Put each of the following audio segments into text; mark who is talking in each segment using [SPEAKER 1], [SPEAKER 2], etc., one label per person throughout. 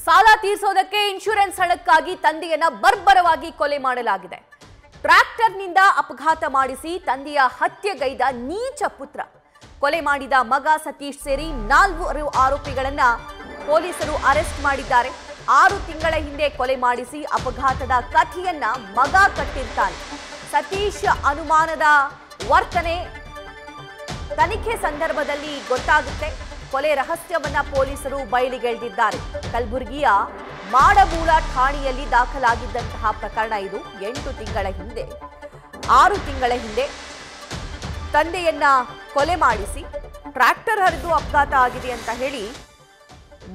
[SPEAKER 1] ಸಾಲ ತೀರಿಸೋದಕ್ಕೆ ಇನ್ಶೂರೆನ್ಸ್ ಹಣಕ್ಕಾಗಿ ತಂದೆಯನ್ನ ಬರ್ಬರವಾಗಿ ಕೊಲೆ ಮಾಡಲಾಗಿದೆ. ಟ್ರ್ಯಾಕ್ಟರ್ನಿಂದ ಅಪಘಾತ ಮಾಡಿಸಿ ತಂದೆಯ ಹತ್ಯೆಗೈದ ನೀಚ ಪುತ್ರ. ಕೊಲೆ ಮಾಡಿದ ಮಗ ಸತೀಶ್ ಸೇರಿ 4 ಆರೋಪಿಗಳನ್ನ ಪೊಲೀಸರು ಅರೆಸ್ಟ್ ಮಾಡಿದ್ದಾರೆ. 6 ತಿಂಗಳ ಹಿಂದೆ ಕೊಲೆ ಮಾಡಿಸಿ ಅಪಘಾತದ ಕಥೆಯನ್ನ ಮಗ ಕಟ್ಟಿರ್ತಾನೆ. ಸತೀಶ್ ಅನುಮಾನದ ವರ್ತನೆ ತನಿಖೆ ಸಂದರ್ಭದಲ್ಲಿ ಗೊತ್ತಾಗುತ್ತೆ. ಕೊಲೆ ರಹಸ್ಯವನ್ನ ಪೊಲೀಸರು ಬಯಲಿಗೆಳೆದಿದ್ದಾರೆ. ಕಲಬುರಗಿಯ ಮಾಡಮೂಲ ಠಾಣೆಯಲ್ಲಿ ದಾಖಲಾಗಿದ್ದಂತಹ ಪ್ರಕರಣ ಇದು. 8 ತಿಂಗಳ ಹಿಂದೆ 6 ತಿಂಗಳ ಹಿಂದೆ ತಂದೆಯನ್ನ ಕೊಲೆ ಮಾಡಿಸಿ ಟ್ರ್ಯಾಕ್ಟರ್ ಹರಿದು ಅಪಘಾತ ಆಗಿದೆ ಅಂತ ಹೇಳಿ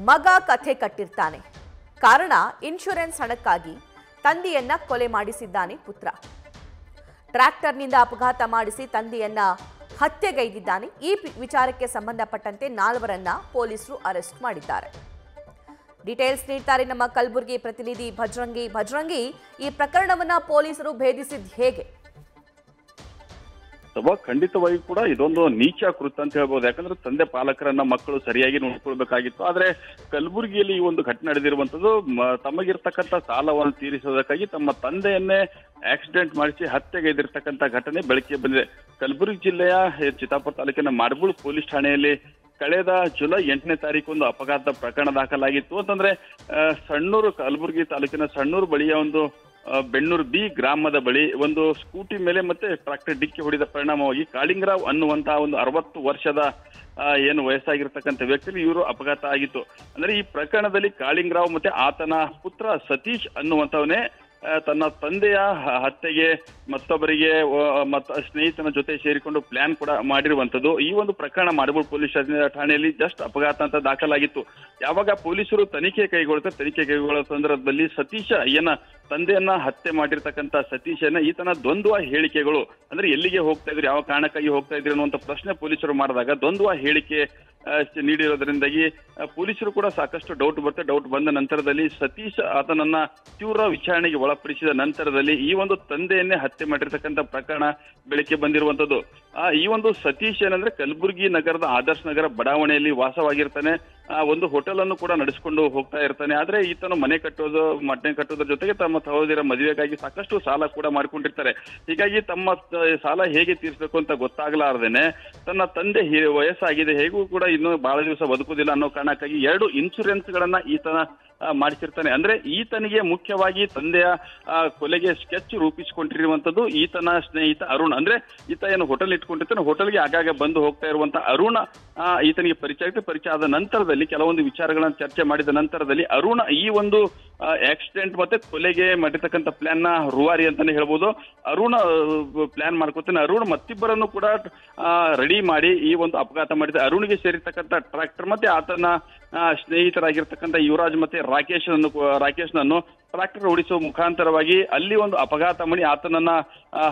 [SPEAKER 1] ಮಗ ಕಥೆ ಕಟ್ಟಿರ್ತಾನೆ. ಕಾರಣ ಇನ್ಶೂರೆನ್ಸ್ ಹಣಕ್ಕಾಗಿ ತಂದೆಯನ್ನ ಕೊಲೆ ಮಾಡಿಸಿದ್ದಾನೆ ಪುತ್ರ. ಟ್ರ್ಯಾಕ್ಟರ್ನಿಂದ ಅಪಘಾತ ಮಾಡಿಸಿ ತಂದೆಯನ್ನ ಹತ್ಯೆಗೈದಿದ್ದಾನೆ. ಈ ವಿಚಾರಕ್ಕೆ ಸಂಬಂಧಪಟ್ಟಂತೆ 4ರನ್ನ ಪೊಲೀಸರು ಅರೆಸ್ಟ್ ಮಾಡಿದ್ದಾರೆ. ಡೀಟೇಲ್ಸ್ ನೀಡ್ತಾರೆ ನಮ್ಮ ಕಲಬುರಗಿ ಪ್ರತಿನಿಧಿ ಭಜರಂಗಿ. ಈ ಪ್ರಕರಣವನ್ನ ಪೊಲೀಸರು ಭೇದಿಸಿದ್ದು ಹೇಗೆ?
[SPEAKER 2] ಖಂಡಿತವಾಗಿ ಕೂಡ ಇದೊಂದು ನೀಚ ಕೃತ್ಯ ಅಂತ ಹೇಳ್ಬೋದು. ಯಾಕಂದ್ರೆ ತಂದೆ ಪಾಲಕರನ್ನ ಮಕ್ಕಳು ಸರಿಯಾಗಿ ನೋಡ್ಕೊಳ್ಬೇಕಾಗಿತ್ತು. ಆದ್ರೆ ಕಲಬುರಗಿಯಲ್ಲಿ ಈ ಒಂದು ಘಟನೆ ನಡೆದಿರುವಂತದ್ದು ತಮಗಿರ್ತಕ್ಕಂಥ ಸಾಲವನ್ನು ತೀರಿಸೋದಕ್ಕಾಗಿ ತಮ್ಮ ತಂದೆಯನ್ನೇ ಆಕ್ಸಿಡೆಂಟ್ ಮಾಡಿಸಿ ಹತ್ಯೆಗೈದಿರ್ತಕ್ಕಂಥ ಘಟನೆ ಬೆಳಕಿಗೆ ಬಂದಿದೆ. ಕಲಬುರಗಿ ಜಿಲ್ಲೆಯ ಚಿತ್ತಾಪುರ ತಾಲೂಕಿನ ಮಾಡಬೂಳು ಪೊಲೀಸ್ ಠಾಣೆಯಲ್ಲಿ ಕಳೆದ ಜುಲೈ 8ನೇ ತಾರೀಕು ಒಂದು ಅಪಘಾತ ಪ್ರಕರಣ ದಾಖಲಾಗಿತ್ತು. ಅಂತಂದ್ರೆ ಸಣ್ಣೂರು, ಕಲಬುರಗಿ ತಾಲೂಕಿನ ಸಣ್ಣೂರು ಬಳಿಯ ಒಂದು ಬೆಣ್ಣೂರು ಬಿ ಗ್ರಾಮದ ಬಳಿ ಒಂದು ಸ್ಕೂಟಿ ಮೇಲೆ ಮತ್ತೆ ಟ್ರಾಕ್ಟರ್ ಡಿಕ್ಕಿ ಹೊಡೆದ ಪರಿಣಾಮವಾಗಿ ಕಾಳಿಂಗರಾವ್ ಅನ್ನುವಂತಹ ಒಂದು 60 ವರ್ಷದ ಏನು ವಯಸ್ಸಾಗಿರ್ತಕ್ಕಂಥ ವ್ಯಕ್ತಿ ಇವರು ಅಪಘಾತ ಆಗಿತ್ತು. ಅಂದ್ರೆ ಈ ಪ್ರಕರಣದಲ್ಲಿ ಕಾಳಿಂಗರಾವ್ ಮತ್ತೆ ಆತನ ಪುತ್ರ ಸತೀಶ್ ಅನ್ನುವಂಥವನೇ ತನ್ನ ತಂದೆಯ ಹತ್ಯೆಗೆ ಮತ್ತೊಬ್ಬರಿಗೆ ಸ್ನೇಹಿತನ ಜೊತೆ ಸೇರಿಕೊಂಡು ಪ್ಲಾನ್ ಕೂಡ ಮಾಡಿರುವಂತದ್ದು. ಈ ಒಂದು ಪ್ರಕರಣ ಮಾಡಬೂಳು ಪೊಲೀಸ್ ಠಾಣೆಯಲ್ಲಿ ಜಸ್ಟ್ ಅಪಘಾತ ಅಂತ ದಾಖಲಾಗಿತ್ತು. ಯಾವಾಗ ಪೊಲೀಸರು ತನಿಖೆ ಕೈಗೊಳ್ಳುವ ಸಂದರ್ಭದಲ್ಲಿ ಸತೀಶ ತಂದೆಯನ್ನ ಹತ್ಯೆ ಮಾಡಿರ್ತಕ್ಕಂಥ ಸತೀಶನ ಈತನ ದ್ವಂದ್ವ ಹೇಳಿಕೆಗಳು, ಅಂದ್ರೆ ಎಲ್ಲಿಗೆ ಹೋಗ್ತಾ ಇದ್ರು, ಯಾವ ಕಾರಣಕ್ಕಾಗಿ ಹೋಗ್ತಾ ಇದ್ರು ಅನ್ನುವಂಥ ಪ್ರಶ್ನೆ ಪೊಲೀಸರು ಮಾಡಿದಾಗ ದ್ವಂದ್ವ ಹೇಳಿಕೆ ನೀಡಿರೋದ್ರಿಂದಾಗಿ ಪೊಲೀಸರು ಕೂಡ ಸಾಕಷ್ಟು ಡೌಟ್ ಬಂದ ನಂತರದಲ್ಲಿ ಸತೀಶ್ ಆತನನ್ನ ತೀವ್ರ ವಿಚಾರಣೆಗೆ ಒಳಪಡಿಸಿದ ನಂತರದಲ್ಲಿ ಈ ಒಂದು ತಂದೆಯನ್ನೇ ಹತ್ಯೆ ಮಾಡಿರ್ತಕ್ಕಂಥ ಪ್ರಕರಣ ಬೆಳಕಿಗೆ ಬಂದಿರುವಂತದ್ದು. ಈ ಒಂದು ಸತೀಶ್ ಏನಂದ್ರೆ ಕಲಬುರಗಿ ನಗರದ ಆದರ್ಶ ನಗರ ಬಡಾವಣೆಯಲ್ಲಿ ವಾಸವಾಗಿರ್ತಾನೆ. ಒಂದು ಹೋಟೆಲ್ ಅನ್ನು ಕೂಡ ನಡೆಸಿಕೊಂಡು ಹೋಗ್ತಾ ಇರ್ತಾನೆ. ಆದ್ರೆ ಈತನು ಮನೆ ಕಟ್ಟೋದ್ರ ಜೊತೆಗೆ ತಮ್ಮ ಸಹೋದರ ಮದುವೆಗಾಗಿ ಸಾಕಷ್ಟು ಸಾಲ ಕೂಡ ಮಾಡ್ಕೊಂಡಿರ್ತಾರೆ. ಹೀಗಾಗಿ ತಮ್ಮ ಸಾಲ ಹೇಗೆ ತೀರಿಸಬೇಕು ಅಂತ ಗೊತ್ತಾಗಲಾರ್ದೇನೆ ತನ್ನ ತಂದೆ ವಯಸ್ಸಾಗಿದೆ, ಹೇಗೂ ಕೂಡ ಇನ್ನು ಬಹಳ ದಿವಸ ಬದುಕುದಿಲ್ಲ ಅನ್ನೋ ಕಾರಣಕ್ಕಾಗಿ 2 ಇನ್ಶೂರೆನ್ಸ್ ಗಳನ್ನ ಈತನ ಮಾಡಿಸಿರ್ತಾನೆ. ಅಂದ್ರೆ ಈತನಿಗೆ ಮುಖ್ಯವಾಗಿ ತಂದೆಯ ಕೊಲೆಗೆ ಸ್ಕೆಚ್ ರೂಪಿಸಿಕೊಂಡಿರುವಂತದ್ದು ಈತನ ಸ್ನೇಹಿತ ಅರುಣ್. ಅಂದ್ರೆ ಈತ ಏನು ಹೋಟೆಲ್ ಇಟ್ಕೊಂಡಿರ್ತಾನೆ, ಹೋಟೆಲ್ಗೆ ಆಗಾಗ ಬಂದು ಹೋಗ್ತಾ ಇರುವಂತ ಅರುಣ ಈತನಿಗೆ ಪರಿಚಯ ಆದ ನಂತರದಲ್ಲಿ ಕೆಲವೊಂದು ವಿಚಾರಗಳನ್ನ ಚರ್ಚೆ ಮಾಡಿದ ನಂತರದಲ್ಲಿ ಅರುಣ ಈ ಒಂದು ಆಕ್ಸಿಡೆಂಟ್ ಮತ್ತೆ ಕೊಲೆಗೆ ಮಾಡಿರ್ತಕ್ಕಂಥ ಪ್ಲಾನ್ ನ ರೂವಾರಿ ಅಂತಾನೆ ಹೇಳ್ಬೋದು. ಅರುಣ ಪ್ಲಾನ್ ಮಾಡ್ಕೊತಾನೆ. ಅರುಣ್ ಮತ್ತಿಬ್ಬರನ್ನು ಕೂಡ ರೆಡಿ ಮಾಡಿ ಈ ಒಂದು ಅಪಘಾತ ಮಾಡಿದ ಅರುಣ್ಗೆ ಸೇರಿರ್ತಕ್ಕಂಥ ಟ್ರ್ಯಾಕ್ಟರ್ ಮತ್ತೆ ಆತನ ಸ್ನೇಹಿತರಾಗಿರ್ತಕ್ಕಂಥ ಯುವರಾಜ್ ಮತ್ತೆ ರಾಕೇಶ್ನನ್ನು ಟ್ರ್ಯಾಕ್ಟರ್ ಓಡಿಸುವ ಮುಖಾಂತರವಾಗಿ ಅಲ್ಲಿ ಒಂದು ಅಪಘಾತ ಮಾಡಿ ಆತನನ್ನ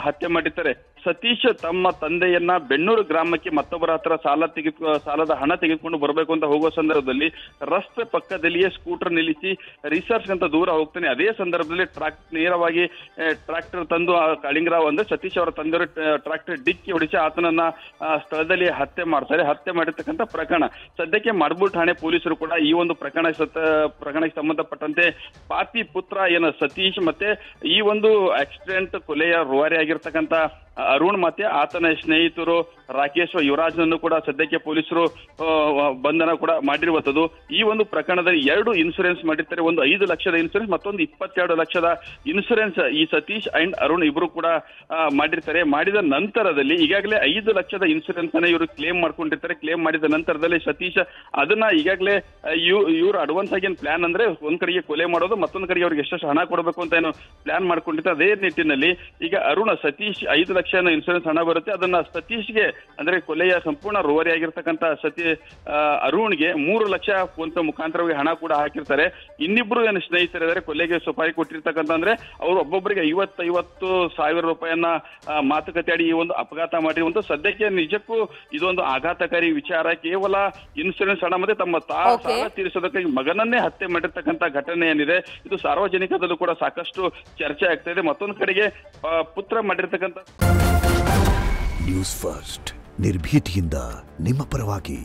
[SPEAKER 2] ಹತ್ಯೆ ಮಾಡಿರ್ತಾರೆ. ಸತೀಶ್ ತಮ್ಮ ತಂದೆಯನ್ನ ಬೆಣ್ಣೂರು ಗ್ರಾಮಕ್ಕೆ ಮತ್ತೊಬ್ಬರ ಹತ್ರ ಸಾಲದ ಹಣ ತೆಗೆದುಕೊಂಡು ಬರಬೇಕು ಅಂತ ಹೋಗುವ ಸಂದರ್ಭದಲ್ಲಿ ರಸ್ತೆ ಪಕ್ಕದಲ್ಲಿಯೇ ಸ್ಕೂಟರ್ ನಿಲ್ಲಿಸಿ ರಿಸರ್ಚ್ ಅಂತ ದೂರ ಹೋಗ್ತಾನೆ. ಅದೇ ಸಂದರ್ಭದಲ್ಲಿ ನೇರವಾಗಿ ಟ್ರ್ಯಾಕ್ಟರ್ ತಂದು ಕಾಳಿಂಗರಾವ್ ಅಂದ್ರೆ ಸತೀಶ್ ಅವರ ತಂದೆಯವರು ಟ್ರ್ಯಾಕ್ಟರ್ ಡಿಕ್ಕಿ ಹೊಡಿಸಿ ಆತನನ್ನ ಸ್ಥಳದಲ್ಲಿ ಹತ್ಯೆ ಮಾಡ್ತಾರೆ. ಹತ್ಯೆ ಮಾಡಿರ್ತಕ್ಕಂಥ ಪ್ರಕರಣ ಸದ್ಯಕ್ಕೆ ಮಾಡಬೂಳು ಠಾಣೆ ಪೊಲೀಸರು ಕೂಡ ಈ ಒಂದು ಪ್ರಕರಣಕ್ಕೆ ಸಂಬಂಧಪಟ್ಟಂತೆ ಪಾಪಿ ಪುತ್ರ ಸತೀಶ್ ಮತ್ತೆ ಈ ಒಂದು ಆಕ್ಸಿಡೆಂಟ್ ಕೊಲೆಯ ರೂವಾರಿ ಆಗಿರ್ತಕ್ಕಂಥ ಅರುಣ್ ಮತ್ತೆ ಆತನ ಸ್ನೇಹಿತರು ರಾಕೇಶ್ ಯುವರಾಜ್ನನ್ನು ಕೂಡ ಸದ್ಯಕ್ಕೆ ಪೊಲೀಸರು ಬಂಧನ ಕೂಡ ಮಾಡಿರುವಂತದ್ದು. ಈ ಒಂದು ಪ್ರಕರಣದಲ್ಲಿ 2 ಇನ್ಶೂರೆನ್ಸ್ ಮಾಡಿರ್ತಾರೆ. ಒಂದು 5 ಲಕ್ಷದ ಇನ್ಶೂರೆನ್ಸ್, ಮತ್ತೊಂದು 22 ಲಕ್ಷದ ಇನ್ಶೂರೆನ್ಸ್ ಈ ಸತೀಶ್ ಅಂಡ್ ಅರುಣ್ ಇಬ್ರು ಕೂಡ ಮಾಡಿರ್ತಾರೆ. ಮಾಡಿದ ನಂತರದಲ್ಲಿ ಈಗಾಗಲೇ 5 ಲಕ್ಷದ ಇನ್ಶೂರೆನ್ಸ್ ಅನ್ನ ಇವರು ಕ್ಲೇಮ್ ಮಾಡ್ಕೊಂಡಿರ್ತಾರೆ. ಕ್ಲೇಮ್ ಮಾಡಿದ ನಂತರದಲ್ಲಿ ಸತೀಶ್ ಅದನ್ನ ಈಗಾಗಲೇ ಇವರು ಅಡ್ವಾನ್ಸ್ ಆಗಿ ಪ್ಲಾನ್ ಅಂದ್ರೆ ಒಂದ್ ಕಡೆಗೆ ಕೊಲೆ ಮಾಡೋದು, ಮತ್ತೊಂದು ಕಡೆಗೆ ಅವ್ರಿಗೆ ಎಷ್ಟು ಹಣ ಕೊಡಬೇಕು ಅಂತ ಏನು ಪ್ಲಾನ್ ಮಾಡ್ಕೊಂಡಿರ್ತಾರೆ. ಅದೇ ನಿಟ್ಟಿನಲ್ಲಿ ಈಗ ಸತೀಶ್ 5 ಲಕ್ಷ ಇನ್ಶೂರೆನ್ಸ್ ಹಣ ಬರುತ್ತೆ. ಅದನ್ನ ಸತೀಶ್ಗೆ ಅಂದ್ರೆ ಕೊಲೆಯ ಸಂಪೂರ್ಣ ರೂವಾರಿ ಆಗಿರ್ತಕ್ಕಂಥ ಅರುಣ್ಗೆ 3 ಲಕ್ಷ ಫೋನ್ ಪೇ ಮುಖಾಂತರವಾಗಿ ಹಣ ಕೂಡ ಹಾಕಿರ್ತಾರೆ. ಇನ್ನಿಬ್ರು ಏನು ಸ್ನೇಹಿತರಿದ್ದಾರೆ ಕೊಲೆಗೆ ಸುಪಾರಿ ಕೊಟ್ಟಿರ್ತಕ್ಕಂಥ ಅಂದ್ರೆ ಅವರು ಒಬ್ಬೊಬ್ಬರಿಗೆ 50 ಸಾವಿರ ರೂಪಾಯಿಯನ್ನ ಮಾತುಕತೆ ಆಡಿ ಈ ಒಂದು ಅಪಘಾತ ಮಾಡಿರುವಂತ. ಸದ್ಯಕ್ಕೆ ನಿಜಕ್ಕೂ ಇದೊಂದು ಆಘಾತಕಾರಿ ವಿಚಾರ. ಕೇವಲ ಇನ್ಶೂರೆನ್ಸ್ ಹಣ ಮತ್ತೆ ತಮ್ಮ ಸಾಲ ತೀರಿಸೋದಕ್ಕಾಗಿ ಮಗನನ್ನೇ ಹತ್ಯೆ ಮಾಡಿರ್ತಕ್ಕಂಥ ಘಟನೆ ಏನಿದೆ ಇದು ಸಾರ್ವಜನಿಕದಲ್ಲೂ ಕೂಡ ಸಾಕಷ್ಟು ಚರ್ಚೆ ಆಗ್ತಾ ಇದೆ. ಮತ್ತೊಂದು ಕಡೆಗೆ ಪುತ್ರ ಮಾಡಿರ್ತಕ್ಕಂಥ
[SPEAKER 3] ನ್ಯೂಸ್ ಫಸ್ಟ್ ನಿರ್ಭೀತಿಯಿಂದ ನಿಮ್ಮ ಪರವಾಗಿ.